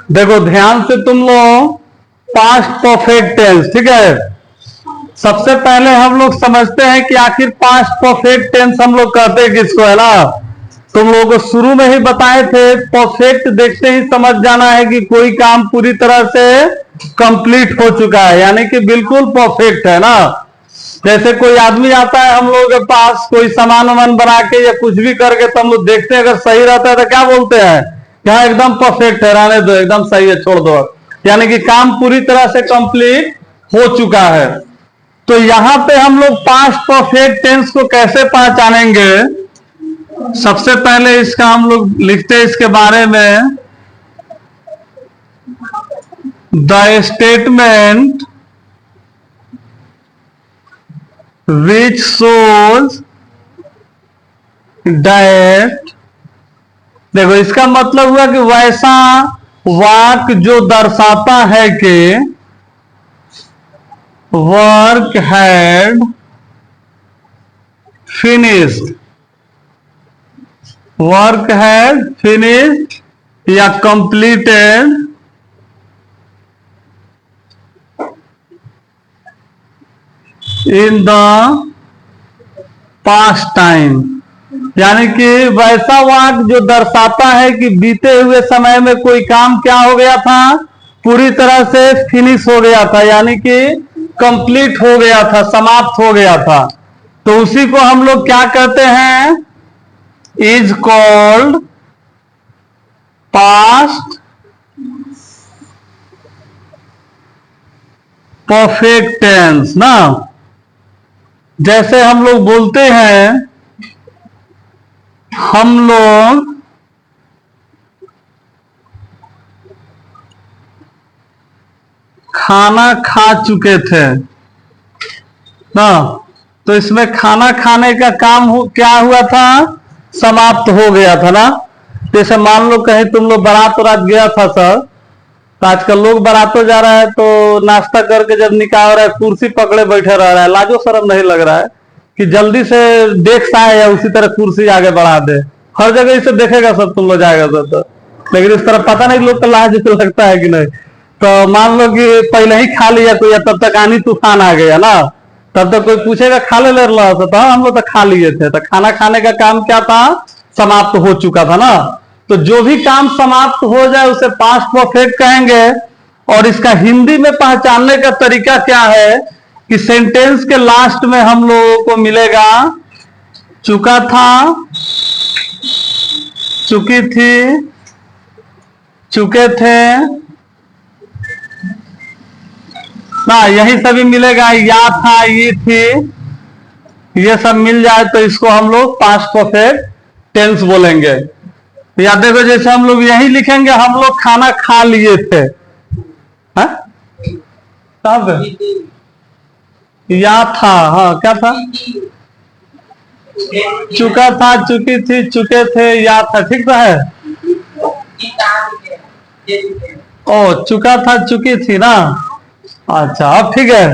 देखो ध्यान से तुम लोग, पास्ट परफेक्ट टेंस, ठीक है। सबसे पहले हम लोग समझते हैं कि आखिर पास्ट परफेक्ट टेंस हम लोग कहते हैं किसको, है ना। तुम लोगों को शुरू में ही बताए थे, परफेक्ट देखते ही समझ जाना है कि कोई काम पूरी तरह से कंप्लीट हो चुका है, यानी कि बिल्कुल परफेक्ट है ना। जैसे कोई आदमी आता है हम लोगों के पास, कोई सामान वामान बना के या कुछ भी करके, तो हम लोग देखते हैं अगर सही रहता है तो क्या बोलते हैं, यहाँ एकदम परफेक्ट है, रहने दो, एकदम सही है, छोड़ दो। यानी कि काम पूरी तरह से कंप्लीट हो चुका है। तो यहां पे हम लोग पास्ट परफेक्ट टेंस को कैसे पहचानेंगे, सबसे पहले इसका हम लोग लिखते हैं इसके बारे में, the statement which shows that, देखो इसका मतलब हुआ कि वैसा वाक्य जो दर्शाता है कि work had finished, work had finished या completed in the past time. यानी कि वैसा वाक्य जो दर्शाता है कि बीते हुए समय में कोई काम क्या हो गया था, पूरी तरह से फिनिश हो गया था, यानी कि कंप्लीट हो गया था, समाप्त हो गया था। तो उसी को हम लोग क्या कहते हैं, is called past perfect tense ना। जैसे हम लोग बोलते हैं, हम लोग खाना खा चुके थे ना, तो इसमें खाना खाने का काम क्या हुआ था, समाप्त हो गया था ना। जैसे मान लो कहीं तुम लोग बारात वरात गया था सर, तो आजकल लोग बारातों जा रहा है तो नाश्ता करके जब निकाल रहा है, कुर्सी पकड़े बैठे रह रहा है, लाजो शर्म नहीं लग रहा है कि जल्दी से डेस्क आए या उसी तरह कुर्सी आगे बढ़ा दे। हर जगह इसे देखेगा सब, तुम लोग जाएगा सब तो, लेकिन इस तरह पता नहीं लोग को लाज लगता है कि नहीं। तो मान लो कि पहले ही खा लिया कोई, तब तक आनी तूफान आ गया ना, तब तक कोई पूछेगा खा ले रहा था, तो हम लोग तो खा लिए थे। तो खाना खाने का काम क्या था, समाप्त हो चुका था ना। तो जो भी काम समाप्त हो जाए उसे पास्ट परफेक्ट कहेंगे। और इसका हिंदी में पहचानने का तरीका क्या है कि सेंटेंस के लास्ट में हम लोगों को मिलेगा चुका था, चुकी थी, चुके थे ना, यही सभी मिलेगा, या था, ये थी, ये सब मिल जाए तो इसको हम लोग पास्ट परफेक्ट टेंस बोलेंगे। या देखो जैसे हम लोग यही लिखेंगे, हम लोग खाना खा लिए थे, तब या था, हाँ क्या था, चुका था, चुकी थी, चुके थे, या था, ठीक तो है। ओ चुका था, चुकी थी ना, अच्छा अब ठीक है।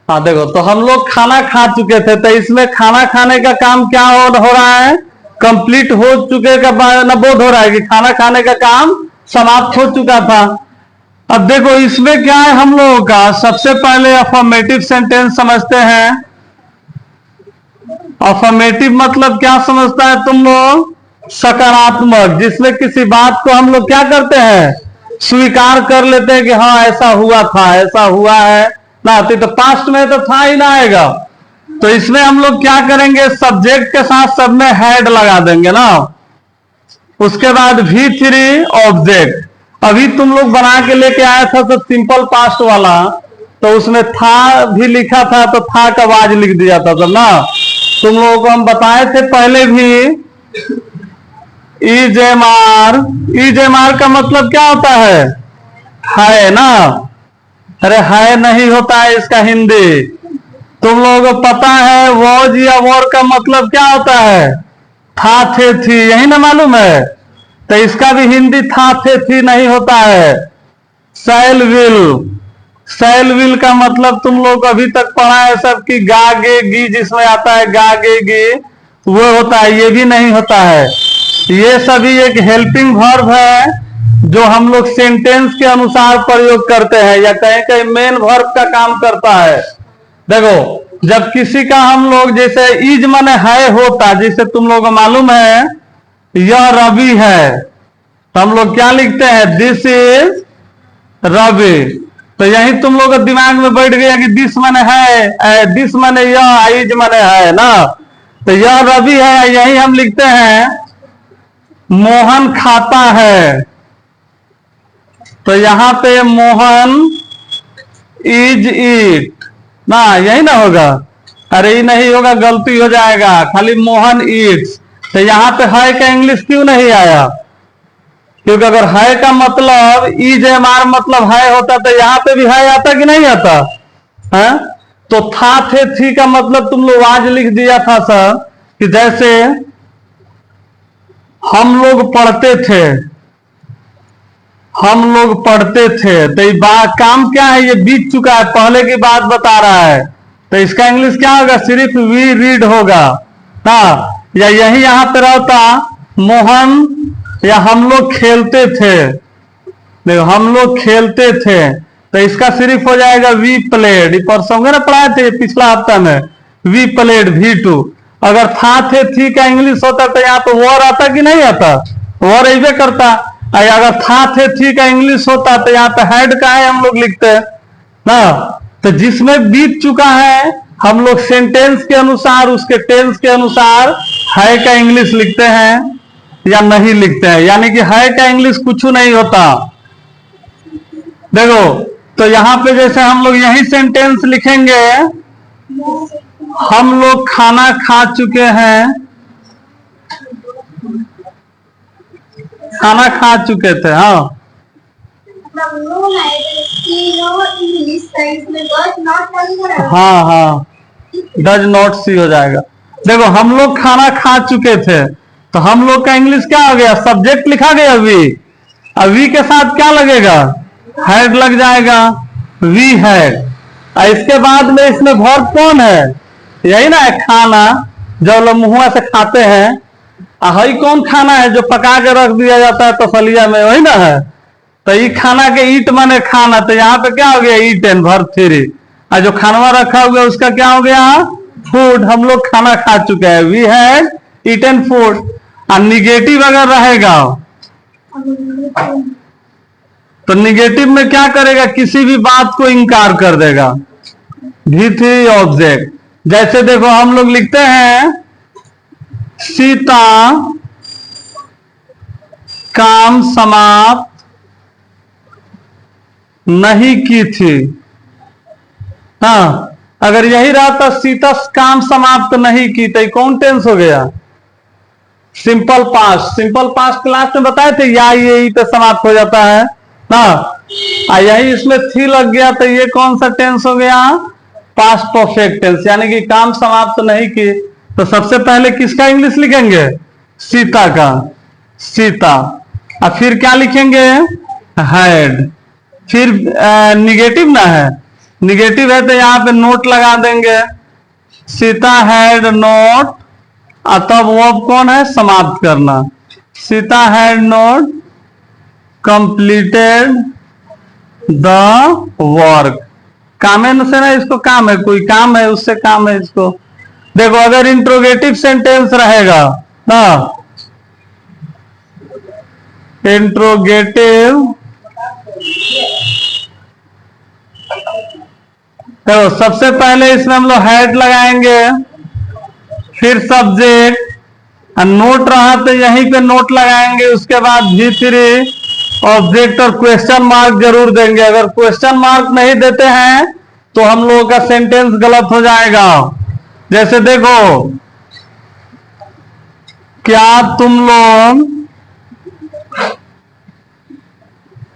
हाँ देखो, तो हम लोग खाना खा चुके थे, तो इसमें खाना खाने का काम क्या हो रहा है, कंप्लीट हो चुके का बोध हो रहा है कि खाना खाने का काम समाप्त हो चुका था। अब देखो इसमें क्या है हम लोगों का, सबसे पहले अफर्मेटिव सेंटेंस समझते हैं। अफर्मेटिव मतलब क्या समझता है तुम लोग, सकारात्मक, जिसमें किसी बात को हम लोग क्या करते हैं, स्वीकार कर लेते हैं कि हाँ ऐसा हुआ था, ऐसा हुआ है ना। तो पास्ट में तो था ही ना आएगा, तो इसमें हम लोग क्या करेंगे, सब्जेक्ट के साथ सब में हैड लगा देंगे ना। उसके बाद V3 ऑब्जेक्ट, अभी तुम लोग बना के लेके आया था तो सिंपल पास्ट वाला, तो उसमें था भी लिखा था, तो था का आवाज लिख दिया था तब ना। तुम लोगों को हम बताए थे पहले भी, इजेमार का मतलब क्या होता है ना। अरे है नहीं होता है इसका हिंदी, तुम लोगों को पता है। वॉज या वॉर का मतलब क्या होता है, था, थे, थी, यही ना मालूम है। तो इसका भी हिंदी था, थे, थी नहीं होता है, सैल विल। सैल विल का मतलब तुम लोग अभी तक पढ़ा है सब की गा गे गी, जिसमें आता है गा गे गी, वो होता है, ये भी नहीं होता है। ये सभी एक हेल्पिंग वर्ब है जो हम लोग सेंटेंस के अनुसार प्रयोग करते हैं या कहीं कहीं मेन वर्ब का काम करता है। देखो जब किसी का हम लोग जैसे इज माने है होता, जैसे तुम लोगों को मालूम है यह रवि है, तो हम लोग क्या लिखते हैं दिस इज रवि। तो यही तुम लोग के दिमाग में बैठ गया कि दिस माने है, दिस माने यह, इज माने है ना, तो यह रवि है। यही हम लिखते हैं मोहन खाता है, तो यहां पे मोहन इज इट ना, यही ना होगा। अरे ये नहीं होगा, गलती हो जाएगा, खाली मोहन इट्स। तो यहां पे है का इंग्लिश क्यों नहीं आया? क्योंकि अगर है का मतलब इज एमआर मतलब है होता तो यहां पे भी है आता कि नहीं आता है? तो था थे थी का मतलब तुम लोग आज लिख दिया था सर कि जैसे हम लोग पढ़ते थे, हम लोग पढ़ते थे, तो ये काम क्या है, ये बीत चुका है, पहले की बात बता रहा है, तो इसका इंग्लिश क्या होगा, सिर्फ वी रीड होगा ना। या यही यहां पे रहता मोहन, या हम लोग खेलते थे, देखो हम लोग खेलते थे, तो इसका सिर्फ हो जाएगा वी प्लेड। परसों ना पढ़ाए थे पिछला हफ्ता में, वी प्लेड V2। अगर था थे थी का इंग्लिश होता तो यहाँ पे वॉर आता कि नहीं आता, वॉर ऐसे करता। अगर था थे थी का इंग्लिश होता तो यहाँ पे हेड का है हम लोग लिखते हैं ना। तो जिसमें बीत चुका है हम लोग सेंटेंस के अनुसार, उसके टेंस के अनुसार है का इंग्लिश लिखते हैं या नहीं लिखते हैं, यानी कि है का इंग्लिश कुछ नहीं होता। देखो तो यहां पे जैसे हम लोग यही सेंटेंस लिखेंगे, हम लोग खाना खा चुके हैं, खाना खा चुके थे। हाँ हाँ हाँ डज नॉट सी हो जाएगा। देखो हम लोग खाना खा चुके थे, तो हम लोग का इंग्लिश क्या हो गया, सब्जेक्ट लिखा गया वी, अब वी के साथ क्या लगेगा, हेड लग जाएगा, वी हेड। इसके बाद में इसमें वर्ब कौन है, यही ना है खाना, जो लोग मुहुआ से खाते हैं। हई कौन खाना है जो पका के रख दिया जाता है तसलिया में, वही ना है। तो ये खाना के ईट माने खाना, तो यहाँ पे क्या हो गया ईट एंड वर्ब 3। और जो खानवा रखा हुआ उसका क्या हो गया फूड, हम लोग खाना खा चुके हैं, वी हैड ईटन फूड। और निगेटिव अगर रहेगा तो निगेटिव में क्या करेगा, किसी भी बात को इंकार कर देगा, V3 ऑब्जेक्ट। जैसे देखो हम लोग लिखते हैं सीता काम समाप्त नहीं की थी। हाँ अगर यही रहता सीता काम समाप्त नहीं की, तो कौन टेंस हो गया, simple past. Simple past class में बताए थे या ये तो समाप्त हो जाता है ना, यही इसमें थी लग गया, तो ये कौन सा टेंस हो गया, पास्ट परफेक्ट टेंस, यानी कि काम समाप्त नहीं की। तो सबसे पहले किसका इंग्लिश लिखेंगे, सीता का, सीता। और फिर क्या लिखेंगे, हैड। फिर निगेटिव ना है, निगेटिव है तो यहाँ पे नोट लगा देंगे, सीता हैड नोट, तब वो कौन है, समाप्त करना, Sita had note completed the work. कामे से ना, इसको काम है, कोई काम है उससे काम है इसको। देखो अगर इंट्रोगेटिव सेंटेंस रहेगा ना, इंट्रोगेटिव, तो सबसे पहले इसमें हम लोग हेड लगाएंगे, फिर सब्जेक्ट, नोट रहा तो यहीं पे नोट लगाएंगे, उसके बाद V3 ऑब्जेक्ट और क्वेश्चन मार्क जरूर देंगे। अगर क्वेश्चन मार्क नहीं देते हैं तो हम लोगों का सेंटेंस गलत हो जाएगा। जैसे देखो, क्या तुम लोग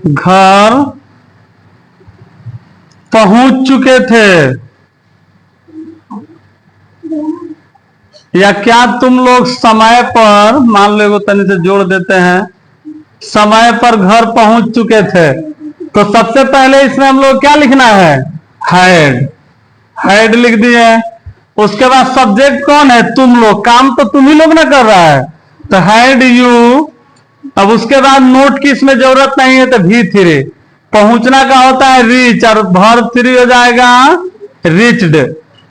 घर पहुंच चुके थे, या क्या तुम लोग समय पर, मान लो तनी से जोड़ देते हैं, समय पर घर पहुंच चुके थे। तो सबसे पहले इसमें हम लोग क्या लिखना है, हैड, हैड लिख दिए। उसके बाद सब्जेक्ट कौन है, तुम लोग, काम तो तुम ही लोग ना कर रहा है, तो हैड यू अब उसके बाद नोट की इसमें जरूरत नहीं है, तो V3 पहुंचना का होता है रीच, और वर्ब 3 हो जाएगा रिच्ड।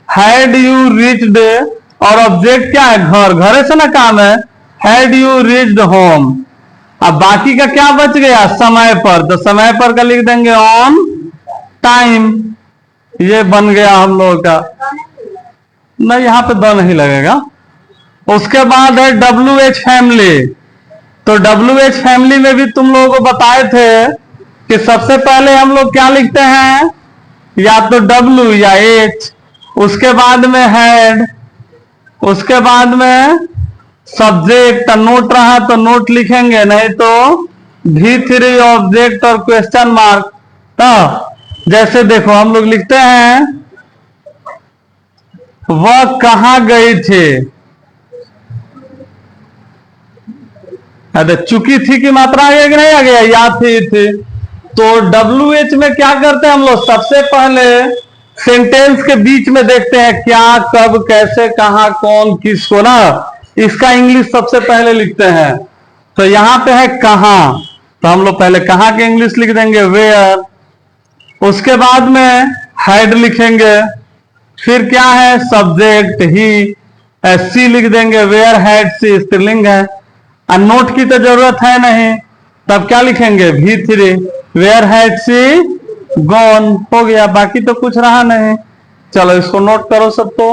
हैड यू रिच्ड, और ऑब्जेक्ट क्या है, घर, घरे से ना काम है, हैड यू रिच्ड होम। अब बाकी का क्या बच गया, समय पर, तो समय पर का लिख देंगे ऑन टाइम। ये बन गया हम लोगों का, नहीं यहां पे द नहीं लगेगा। उसके बाद है WH फैमिली। तो WH फैमिली में भी तुम लोगों को बताए थे कि सबसे पहले हम लोग क्या लिखते हैं, या तो W या H, उसके बाद में हैड, उसके बाद में सब्जेक्ट, नोट रहा तो नोट लिखेंगे, नहीं तो V3 ऑब्जेक्ट और क्वेश्चन मार्क। तो जैसे देखो हम लोग लिखते हैं वह कहां गई थी, अरे चुकी थी की मात्रा आ गया कि नहीं आ गया, या थी। तो WH में क्या करते हैं हम लोग, सबसे पहले सेंटेंस के बीच में देखते हैं क्या, कब, कैसे, कहां, कौन, किसको ना, इसका इंग्लिश सबसे पहले लिखते हैं। तो यहां पे है कहां, तो हम लोग पहले कहां के इंग्लिश लिख देंगे वेयर, उसके बाद में हैड लिखेंगे, फिर क्या है सब्जेक्ट ही, सी लिख देंगे, वेयर हैड सी स्त्रीलिंग है, और नोट की तो जरूरत है नहीं, तब क्या लिखेंगे V3 where had C gone, हो गया, बाकी तो कुछ रहा नहीं। चलो इसको नोट करो सब तो।